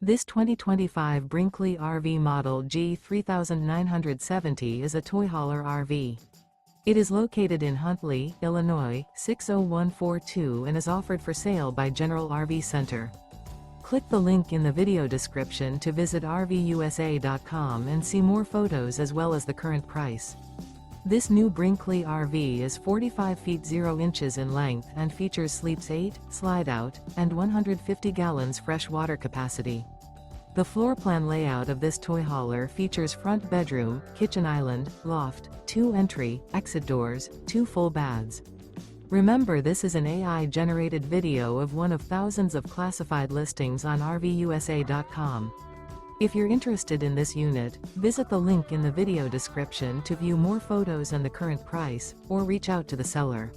This 2025 Brinkley RV Model G 3970 is a toy hauler RV. It is located in Huntley, Illinois, 60142 and is offered for sale by General RV Center. Click the link in the video description to visit RVUSA.com and see more photos as well as the current price. This new Brinkley RV is 45 feet 0 inches in length and features sleeps 8, slide-out, and 150 gallons fresh water capacity. The floor plan layout of this toy hauler features front bedroom, kitchen island, loft, 2 entry, exit doors, 2 full baths. Remember, this is an AI-generated video of one of thousands of classified listings on RVUSA.com. If you're interested in this unit, visit the link in the video description to view more photos and the current price, or reach out to the seller.